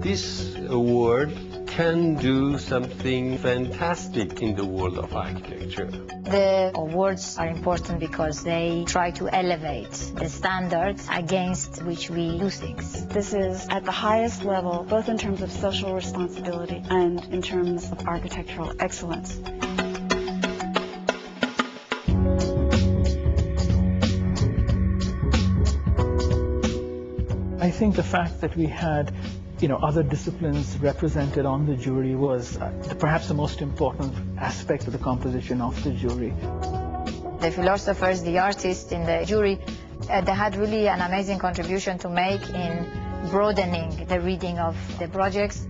this award can do something fantastic in the world of architecture. The awards are important because they try to elevate the standards against which we do things. This is at the highest level, both in terms of social responsibility and in terms of architectural excellence. I think the fact that we had other disciplines represented on the jury was perhaps the most important aspect of the composition of the jury. The philosophers, the artists in the jury, they had really an amazing contribution to make in broadening the reading of the projects.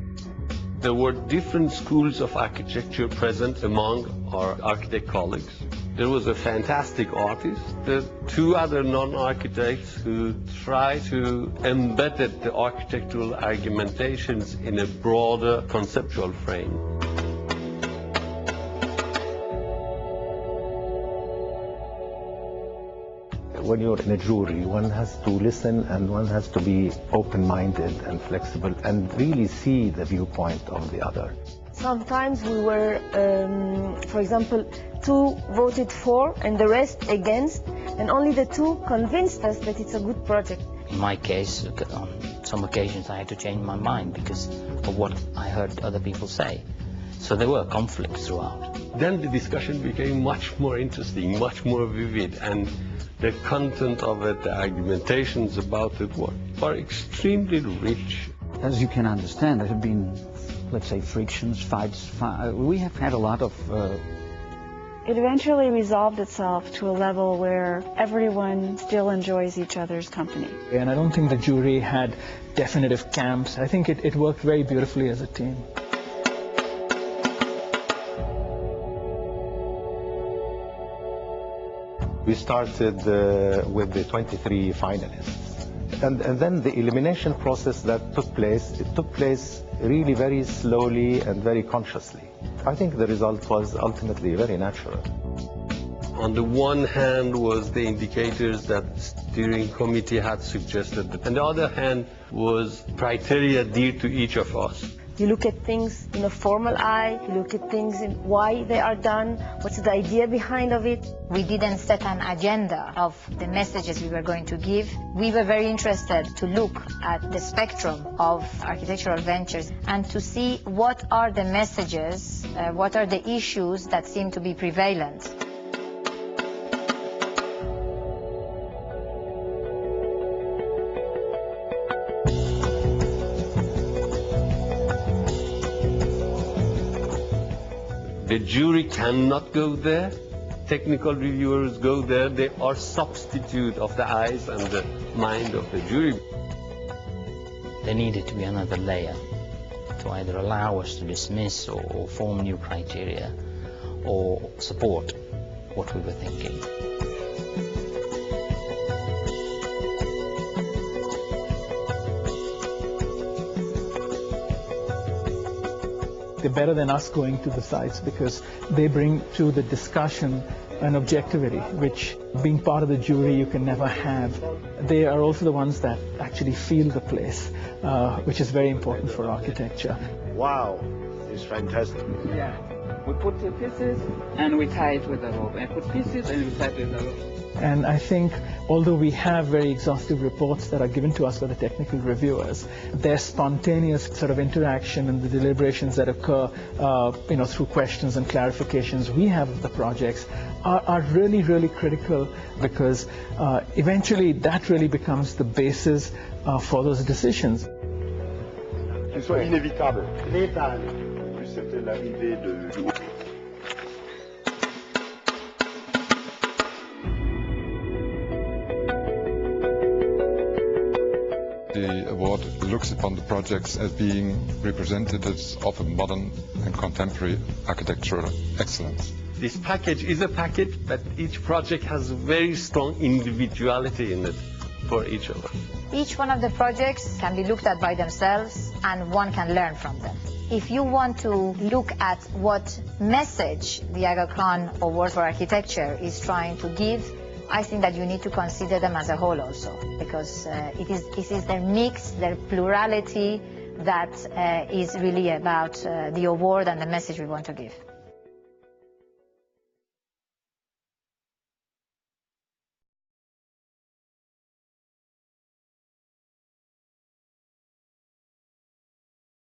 There were different schools of architecture present among our architect colleagues. There was a fantastic artist, the two other non-architects who tried to embed the architectural argumentations in a broader conceptual frame. When you're in a jury, one has to listen and one has to be open-minded and flexible and really see the viewpoint of the other. Sometimes we were, for example, 2 voted for and the rest against, and only the 2 convinced us that it's a good project. In my case, on some occasions I had to change my mind because of what I heard other people say. So there were conflicts throughout. Then the discussion became much more interesting, much more vivid, and the content of it, the argumentations about it are extremely rich. As you can understand, there have been, let's say, frictions, fights. We have had a lot of... It eventually resolved itself to a level where everyone still enjoys each other's company. And I don't think the jury had definitive camps. I think it worked very beautifully as a team. We started with the 23 finalists. And then the elimination process that took place really very slowly and very consciously. I think the result was ultimately very natural. On the one hand was the indicators that the steering committee had suggested, and the other hand was criteria dear to each of us. You look at things in a formal eye, you look at things in why they are done, what's the idea behind of it. We didn't set an agenda of the messages we were going to give. We were very interested to look at the spectrum of architectural ventures and to see what are the messages, what are the issues that seem to be prevalent. The jury cannot go there. Technical reviewers go there. They are substitute of the eyes and the mind of the jury. There needed to be another layer to either allow us to dismiss or form new criteria or support what we were thinking. They're better than us going to the sites because they bring to the discussion an objectivity, which being part of the jury you can never have. They are also the ones that actually feel the place, which is very important for architecture. Wow, it's fantastic. Yeah, we put the pieces and we tie it with a rope. And put pieces and we tie it with a rope. And I think, although we have very exhaustive reports that are given to us by the technical reviewers, their spontaneous sort of interaction and the deliberations that occur, through questions and clarifications we have of the projects are really, really critical because eventually that really becomes the basis for those decisions. Qu'il soit inévitable. Létal. Puis c'était l'arrivée de... The award looks upon the projects as being representatives of a modern and contemporary architectural excellence. This package is a package, but each project has a very strong individuality in it for each of us. Each one of the projects can be looked at by themselves and one can learn from them. If you want to look at what message the Aga Khan Award for Architecture is trying to give, I think that you need to consider them as a whole also, because it is their mix, their plurality, that is really about the award and the message we want to give.